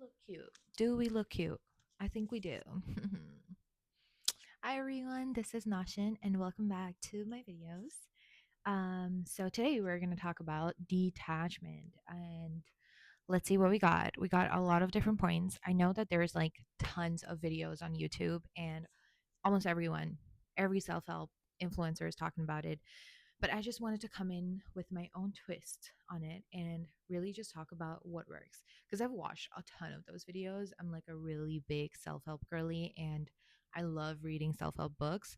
look cute? Do we look cute? I think we do. Hi everyone, this is Nashin and welcome back to my videos. So today we're going to talk about detachment and let's see what we got. We got a lot of different points. I know that there's like tons of videos on YouTube and almost everyone, every self-help influencer is talking about it. But I just wanted to come in with my own twist on it and really just talk about what works. Because I've watched a ton of those videos. I'm like a really big self help girly and I love reading self help books.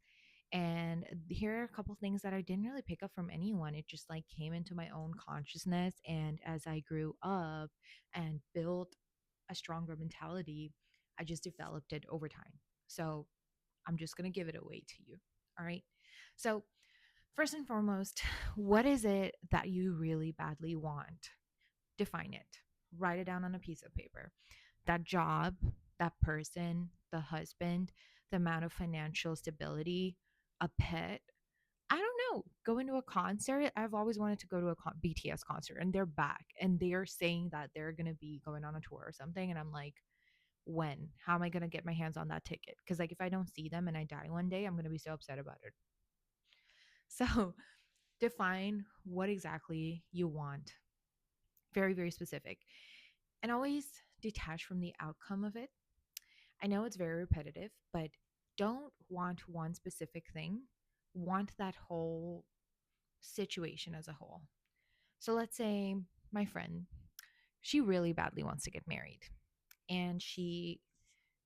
And here are a couple things that I didn't really pick up from anyone. It just like came into my own consciousness. And as I grew up and built a stronger mentality, I just developed it over time. So I'm just going to give it away to you. All right. So, first and foremost, what is it that you really badly want? Define it. Write it down on a piece of paper. That job, that person, the husband, the amount of financial stability, a pet. I don't know. Going to a concert. I've always wanted to go to a BTS concert and they're back and they're saying that they're going to be going on a tour or something. And I'm like, when? How am I going to get my hands on that ticket? Because, like, if I don't see them and I die one day, I'm going to be so upset about it. So, define what exactly you want. Very, very specific. And always detach from the outcome of it. I know it's very repetitive, but don't want one specific thing. Want that whole situation as a whole. So let's say my friend, she really badly wants to get married and she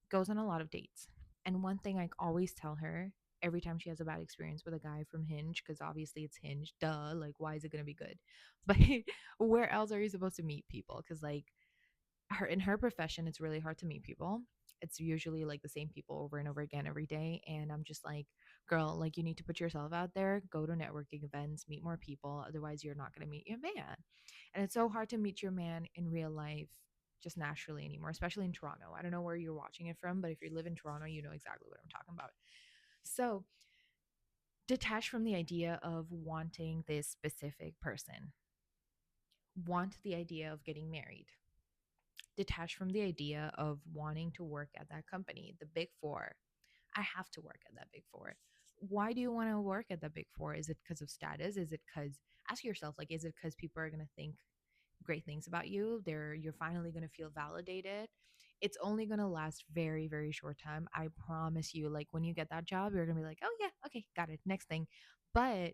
goes on a lot of dates. And one thing I always tell her every time she has a bad experience with a guy from Hinge, because obviously it's Hinge, duh, like why is it going to be good? But where else are you supposed to meet people? Because like her in her profession, it's really hard to meet people. It's usually like the same people over and over again every day. And I'm just like, girl, like you need to put yourself out there, go to networking events, meet more people. Otherwise, you're not going to meet your man. And it's so hard to meet your man in real life just naturally anymore, especially in Toronto. I don't know where you're watching it from, but if you live in Toronto, you know exactly what I'm talking about. So detach from the idea of wanting this specific person, want the idea of getting married, detach from the idea of wanting to work at that company, the big four. I have to work at that big four. Why do you want to work at the big four? Is it because of status? Is it because, ask yourself, like, is it because people are going to think great things about you? You're finally going to feel validated. It's only going to last very, very short time. I promise you, like, when you get that job, you're going to be like, oh, yeah, okay, got it. Next thing. But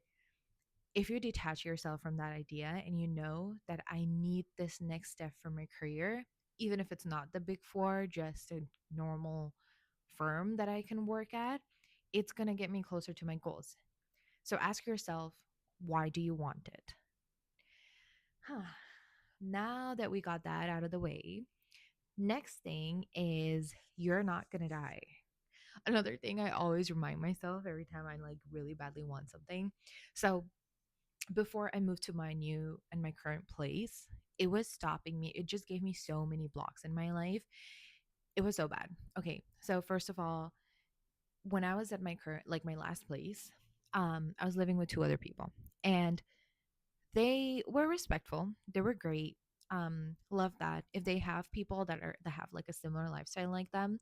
if you detach yourself from that idea and you know that I need this next step for my career, even if it's not the big four, just a normal firm that I can work at, it's going to get me closer to my goals. So ask yourself, why do you want it? Huh. Now that we got that out of the way, next thing is you're not going to die. Another thing I always remind myself every time I like really badly want something. So before I moved to my new and my current place, it was stopping me. It just gave me so many blocks in my life. It was so bad. Okay, so first of all, when I was at my current, like my last place, I was living with two other people, and they were respectful. They were great. Love that. If they have people that have like a similar lifestyle like them,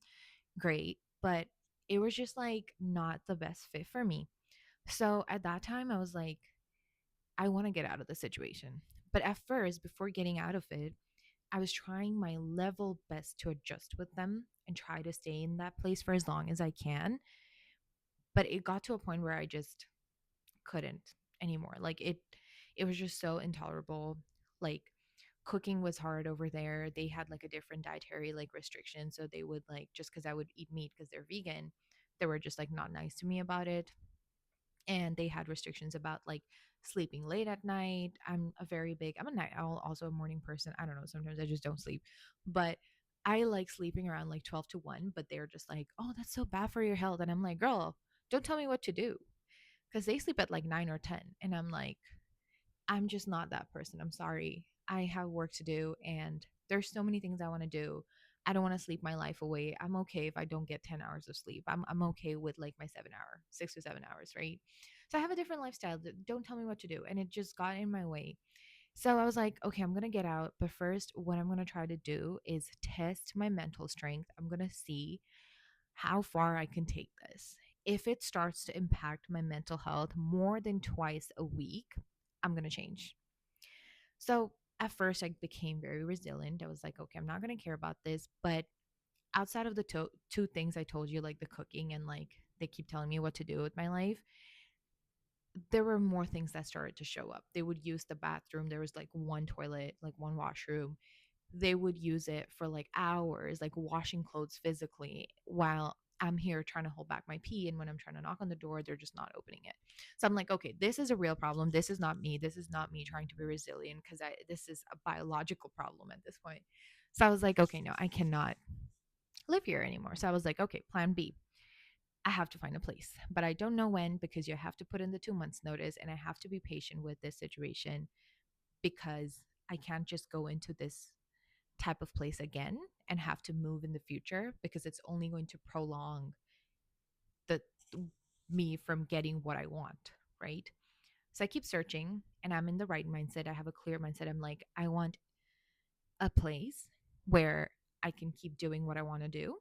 great. But it was just like not the best fit for me. So at that time, I was like, I want to get out of the situation. But at first, before getting out of it, I was trying my level best to adjust with them and try to stay in that place for as long as I can. But it got to a point where I just couldn't anymore. Like it was just so intolerable. Like cooking was hard over there. They had like a different dietary like restriction, so they would like just cuz I would eat meat cuz they're vegan, they were just like not nice to me about it. And they had restrictions about like sleeping late at night. I'm a night owl, also a morning person. I don't know, sometimes I just don't sleep. But I like sleeping around like 12 to 1, but they're just like, "Oh, that's so bad for your health." And I'm like, "Girl, don't tell me what to do." Cuz they sleep at like 9 or 10, and I'm like, I'm just not that person. I'm sorry. I have work to do and there's so many things I want to do. I don't want to sleep my life away. I'm okay if I don't get 10 hours of sleep. I'm okay with like my 7 hour, 6 to 7 hours, right? So I have a different lifestyle. Don't tell me what to do. And it just got in my way. So I was like, okay, I'm going to get out. But first, what I'm going to try to do is test my mental strength. I'm going to see how far I can take this. If it starts to impact my mental health more than twice a week, I'm going to change. So at first, I became very resilient. I was like, okay, I'm not going to care about this. But outside of the two things I told you, like the cooking and like they keep telling me what to do with my life, there were more things that started to show up. They would use the bathroom. There was like one toilet, like one washroom. They would use it for like hours, like washing clothes physically while I'm here trying to hold back my pee. And when I'm trying to knock on the door, they're just not opening it. So I'm like, okay, this is a real problem. This is not me. This is not me trying to be resilient because this is a biological problem at this point. So I was like, okay, no, I cannot live here anymore. So I was like, okay, plan B. I have to find a place, but I don't know when because you have to put in the 2 months notice and I have to be patient with this situation because I can't just go into this type of place again and have to move in the future because it's only going to prolong the me from getting what I want, right? So I keep searching and I'm in the right mindset. I have a clear mindset. I'm like, I want a place where I can keep doing what I want to do.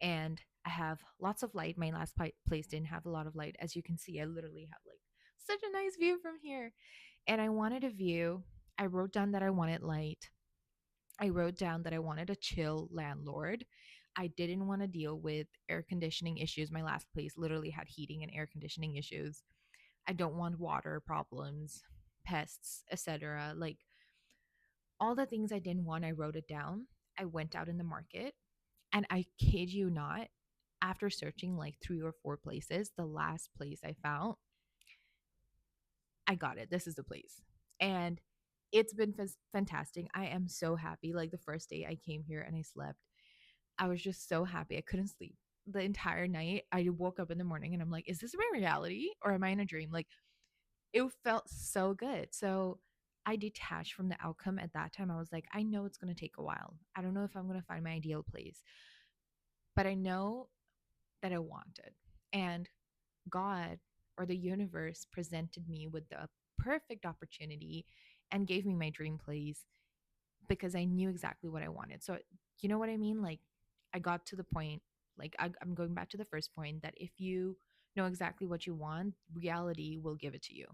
And I have lots of light. My last place didn't have a lot of light. As you can see, I literally have like such a nice view from here. And I wanted a view. I wrote down that I wanted light. I wrote down that I wanted a chill landlord. I didn't want to deal with air conditioning issues. My last place literally had heating and air conditioning issues. I don't want water problems, pests, etc. Like all the things I didn't want, I wrote it down. I went out in the market and I kid you not, after searching like 3 or 4 places, the last place I found, I got it. This is the place. And it's been fantastic. I am so happy. Like the first day I came here and I slept, I was just so happy. I couldn't sleep the entire night. I woke up in the morning and I'm like, is this my reality or am I in a dream? Like it felt so good. So I detached from the outcome at that time. I was like, I know it's going to take a while. I don't know if I'm going to find my ideal place, but I know that I wanted. And God or the universe presented me with the perfect opportunity and gave me my dream place because I knew exactly what I wanted. So, you know what I mean? Like, I got to the point, like, I'm going back to the first point that if you know exactly what you want, reality will give it to you.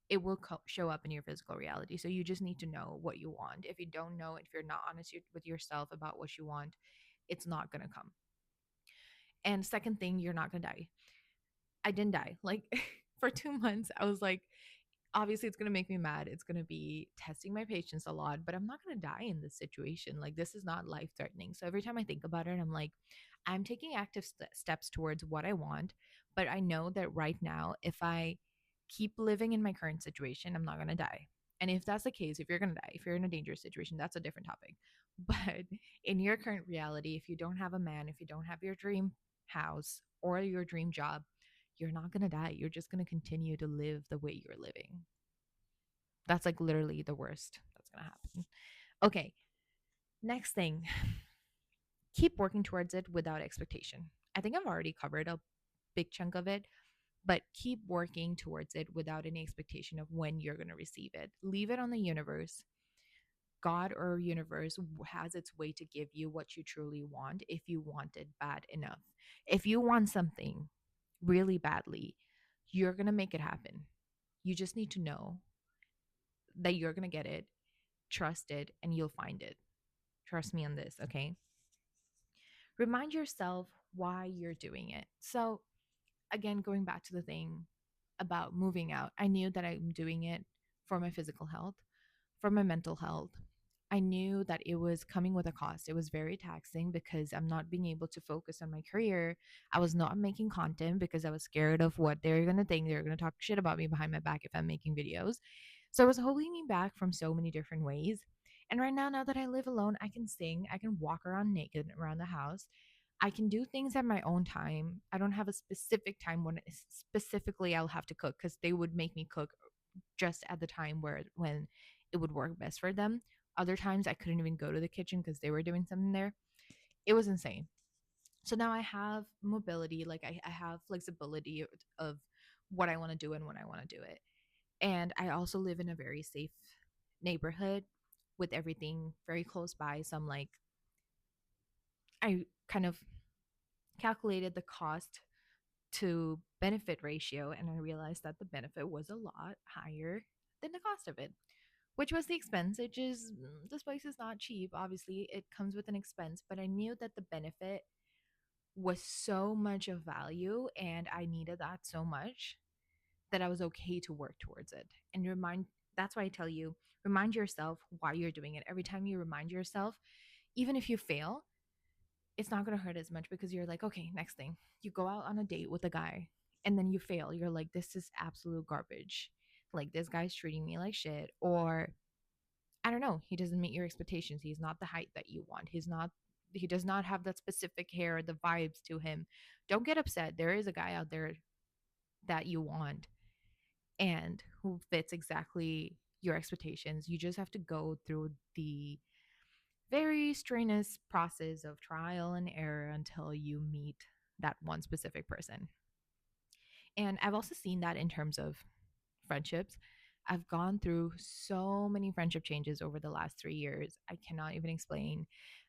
It will show up in your physical reality. So, you just need to know what you want. If you don't know, if you're not honest with yourself about what you want, it's not going to come. And second thing, you're not going to die. I didn't die. Like for 2 months, I was like, obviously it's going to make me mad. It's going to be testing my patience a lot, but I'm not going to die in this situation. Like this is not life threatening. So every time I think about it, I'm like, I'm taking active steps towards what I want, but I know that right now, if I keep living in my current situation, I'm not going to die. And if that's the case, if you're going to die, if you're in a dangerous situation, that's a different topic. But in your current reality, if you don't have a man, if you don't have your dream house or your dream job, you're not going to die. You're just going to continue to live the way you're living. That's like literally the worst that's going to happen. Okay. Next thing, keep working towards it without expectation. I think I've already covered a big chunk of it, but keep working towards it without any expectation of when you're going to receive it. Leave it on the universe. God or universe has its way to give you what you truly want if you want it bad enough. If you want something really badly, you're going to make it happen. You just need to know that you're going to get it, trust it, and you'll find it. Trust me on this, okay? Remind yourself why you're doing it. So, again, going back to the thing about moving out, I knew that I'm doing it for my physical health, for my mental health. I knew that it was coming with a cost. It was very taxing because I'm not being able to focus on my career. I was not making content because I was scared of what they're going to think. They're going to talk shit about me behind my back if I'm making videos. So it was holding me back from so many different ways. And right now, now that I live alone, I can sing, I can walk around naked around the house. I can do things at my own time. I don't have a specific time when specifically I'll have to cook because they would make me cook just at the time when it would work best for them. Other times I couldn't even go to the kitchen because they were doing something there. It was insane. So now I have mobility, like I have flexibility of what I want to do and when I want to do it. And I also live in a very safe neighborhood with everything very close by. So I'm like, I kind of calculated the cost to benefit ratio, and I realized that the benefit was a lot higher than the cost of it, which was the expense. Which is, this place is not cheap. Obviously, it comes with an expense, but I knew that the benefit was so much of value and I needed that so much that I was okay to work towards it. And that's why I tell you, remind yourself why you're doing it. Every time you remind yourself, even if you fail, it's not going to hurt as much because you're like, okay, next thing. You go out on a date with a guy and then you fail. You're like, this is absolute garbage. Like, this guy's treating me like shit. Or, I don't know, he doesn't meet your expectations. He's not the height that you want. He does not have that specific hair, the vibes to him. Don't get upset. There is a guy out there that you want and who fits exactly your expectations. You just have to go through the very strenuous process of trial and error until you meet that one specific person. And I've also seen that in terms of friendships. I've gone through so many friendship changes over the last 3 years. I cannot even explain.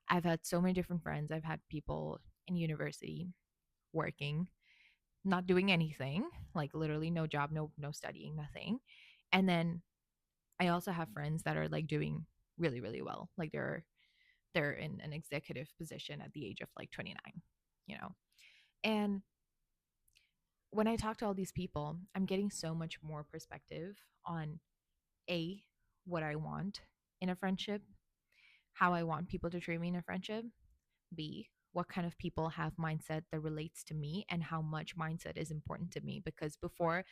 I've had so many different friends. I've had people in university working, not doing anything, like literally no job, no studying, nothing. And then I also have friends that are like doing really, really well. Like they're in an executive position at the age of like 29, you know. And when I talk to all these people, I'm getting so much more perspective on A, what I want in a friendship, how I want people to treat me in a friendship, B, what kind of people have mindset that relates to me and how much mindset is important to me. Because before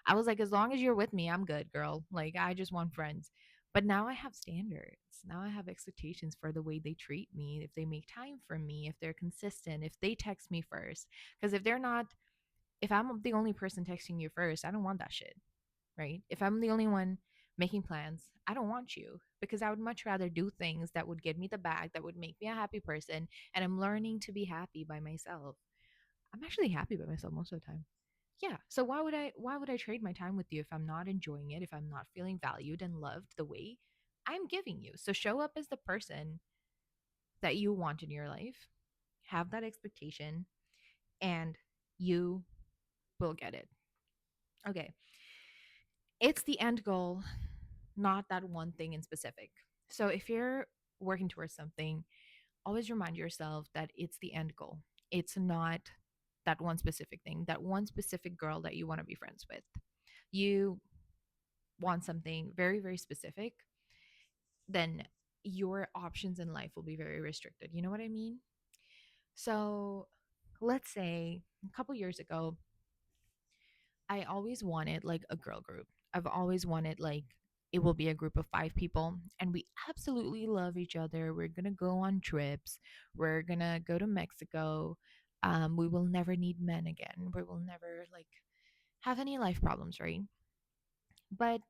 I was like, as long as you're with me, I'm good, girl. Like, I just want friends. But now I have standards. Now I have expectations for the way they treat me, if they make time for me, if they're consistent, if they text me first. Because if they're not, if I'm the only person texting you first, I don't want that shit, right? If I'm the only one making plans, I don't want you because I would much rather do things that would get me the bag, that would make me a happy person. And I'm learning to be happy by myself. I'm actually happy by myself most of the time. Yeah. So why would I trade my time with you if I'm not enjoying it, if I'm not feeling valued and loved the way I'm giving you? So show up as the person that you want in your life. Have that expectation and you will get it. Okay. It's the end goal, not that one thing in specific. So if you're working towards something, always remind yourself that it's the end goal. It's not that one specific thing, that one specific girl that you want to be friends with. You want something very, very specific, then your options in life will be very restricted. You know what I mean? So let's say a couple years ago, I always wanted like a girl group. I've always wanted like it will be a group of 5 people and we absolutely love each other. We're going to go on trips. We're going to go to Mexico. We will never need men again. We will never like have any life problems, right? But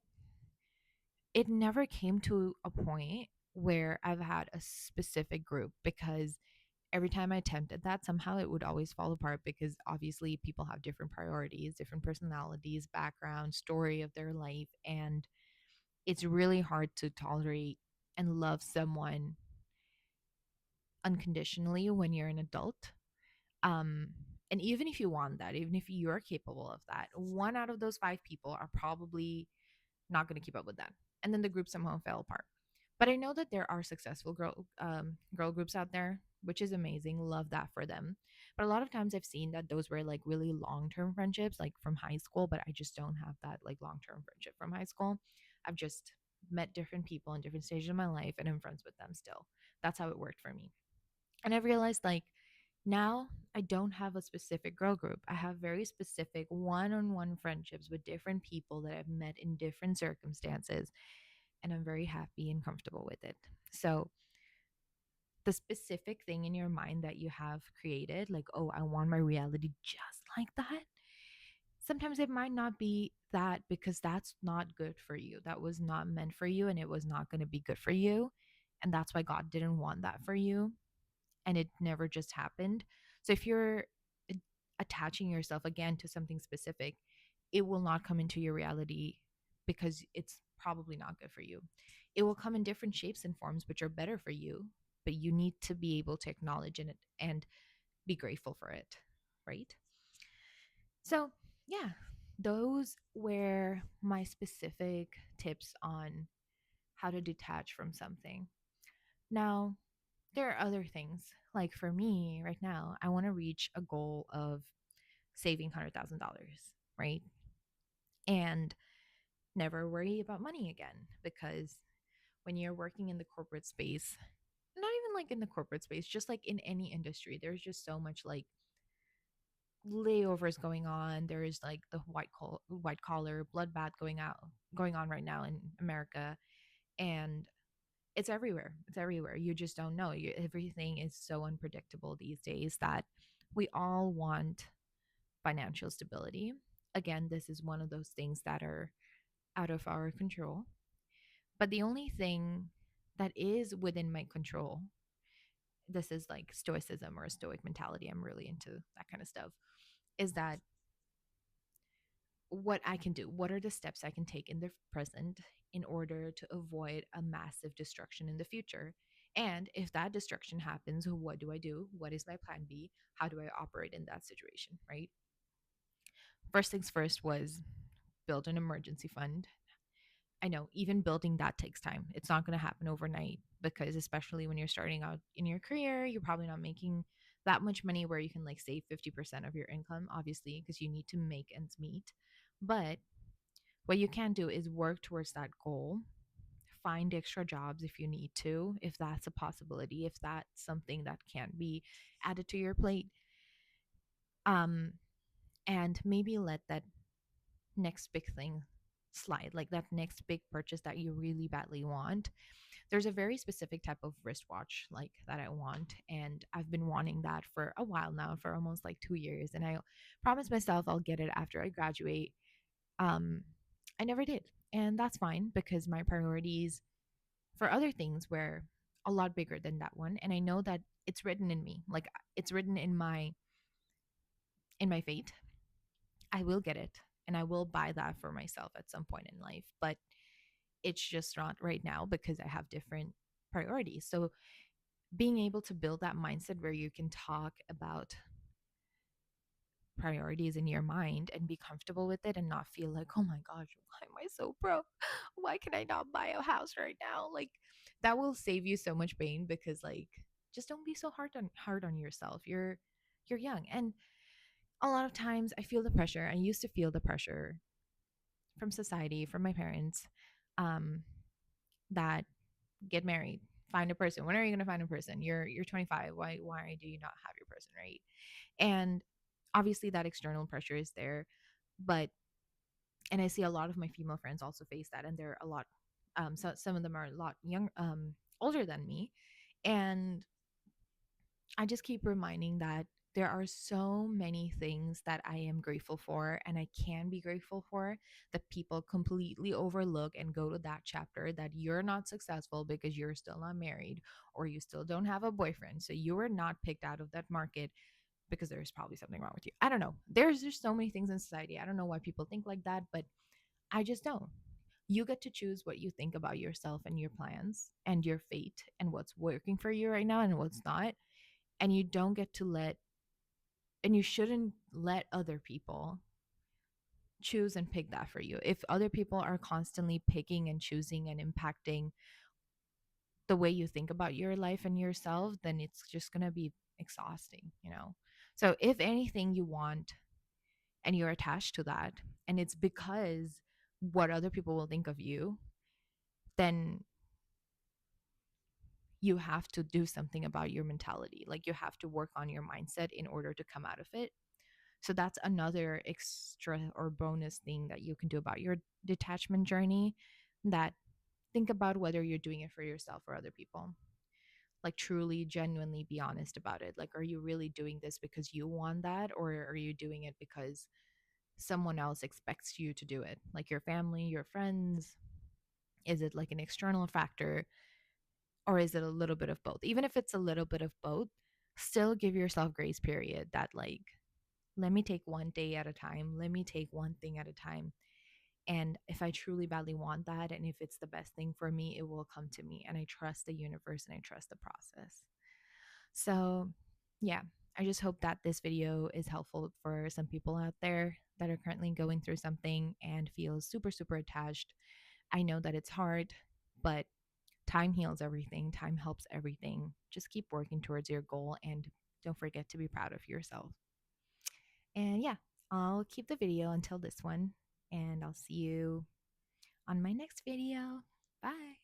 it never came to a point where I've had a specific group because every time I attempted that, somehow it would always fall apart because obviously people have different priorities, different personalities, background, story of their life. And it's really hard to tolerate and love someone unconditionally when you're an adult. Um, and even if you want that, even if you're capable of that, one out of those 5 people are probably not going to keep up with that. And then the group somehow fell apart. But I know that there are successful girl groups out there, which is amazing. Love that for them. But a lot of times I've seen that those were like really long term friendships, like from high school. But I just don't have that like long term friendship from high school. I've just met different people in different stages of my life, and I'm friends with them still. That's how it worked for me. And I've realized like now I don't have a specific girl group. I have very specific one on one friendships with different people that I've met in different circumstances. And I'm very happy and comfortable with it. So, the specific thing in your mind that you have created, like, oh, I want my reality just like that. Sometimes it might not be that because that's not good for you. That was not meant for you and it was not going to be good for you. And that's why God didn't want that for you and it never just happened. So if you're attaching yourself again to something specific, it will not come into your reality because it's probably not good for you. It will come in different shapes and forms which are better for you, but you need to be able to acknowledge it and be grateful for it, right? So, yeah, those were my specific tips on how to detach from something. Now, there are other things. Like for me right now, I want to reach a goal of saving $100,000, right? And never worry about money again, because when you're working in the corporate space, not even like in the corporate space, just like in any industry, there's just so much like layovers going on. There's like the white collar bloodbath going on right now in America, and it's everywhere. It's everywhere. You just don't know. Everything is so unpredictable these days that we all want financial stability. Again, this is one of those things that are out of our control. But the only thing that is within my control, this is like stoicism or a stoic mentality. I'm really into that kind of stuff, is that what I can do, what are the steps I can take in the present in order to avoid a massive destruction in the future? And if that destruction happens, what do I do? What is my plan B? How do I operate in that situation, right? First things first was build an emergency fund. I know even building that takes time. It's not going to happen overnight because, especially when you're starting out in your career, you're probably not making that much money where you can like save 50% of your income, obviously, because you need to make ends meet. But what you can do is work towards that goal. Find extra jobs if you need to, if that's a possibility, if that's something that can be added to your plate. Um, and maybe let that next big thing slide, like that next big purchase that you really badly want. There's a very specific type of wristwatch like that I want, and I've been wanting that for a while now, for almost like 2 years, and I promised myself I'll get it after I graduate. um I never did, and that's fine because my priorities for other things were a lot bigger than that one, and I know that it's written in me, like it's written in my fate. I will get it, and I will buy that for myself at some point in life, but it's just not right now because I have different priorities. So being able to build that mindset where you can talk about priorities in your mind and be comfortable with it and not feel like, oh my gosh, why am I so broke? Why can I not buy a house right now? Like that will save you so much pain, because like just don't be so hard on yourself. You're young, and a lot of times I feel the pressure. I used to feel the pressure from society, from my parents, um, that get married, find a person. When are you going to find a person? You're 25. Why do you not have your person, right? And obviously that external pressure is there, but and I see a lot of my female friends also face that, and they're a lot so some of them are a lot young older than me, and I just keep reminding that there are so many things that I am grateful for and I can be grateful for that people completely overlook and go to that chapter that you're not successful because you're still not married or you still don't have a boyfriend. So you were not picked out of that market because there's probably something wrong with you. I don't know. There's just so many things in society. I don't know why people think like that, but I just don't. You get to choose what you think about yourself and your plans and your fate and what's working for you right now and what's not. And you don't get to let, and you shouldn't let other people choose and pick that for you. If other people are constantly picking and choosing and impacting the way you think about your life and yourself, then it's just going to be exhausting. So if anything you want and you're attached to that, and it's because what other people will think of you, then you have to do something about your mentality. Like you have to work on your mindset in order to come out of it. So that's another extra or bonus thing that you can do about your detachment journey. That think about whether you're doing it for yourself or other people. Like truly, genuinely be honest about it. Like, are you really doing this because you want that, or are you doing it because someone else expects you to do it? Like your family, your friends? Is it like an external factor, or is it a little bit of both? Even if it's a little bit of both, still give yourself grace period that like let me take one day at a time. Let me take one thing at a time. And if I truly badly want that, and if it's the best thing for me, it will come to me. And I trust the universe and I trust the process. So, yeah, I just hope that this video is helpful for some people out there that are currently going through something and feel super, super attached. I know that it's hard, but time heals everything. Time helps everything. Just keep working towards your goal and don't forget to be proud of yourself. And yeah, I'll keep the video until this one, and I'll see you on my next video. Bye.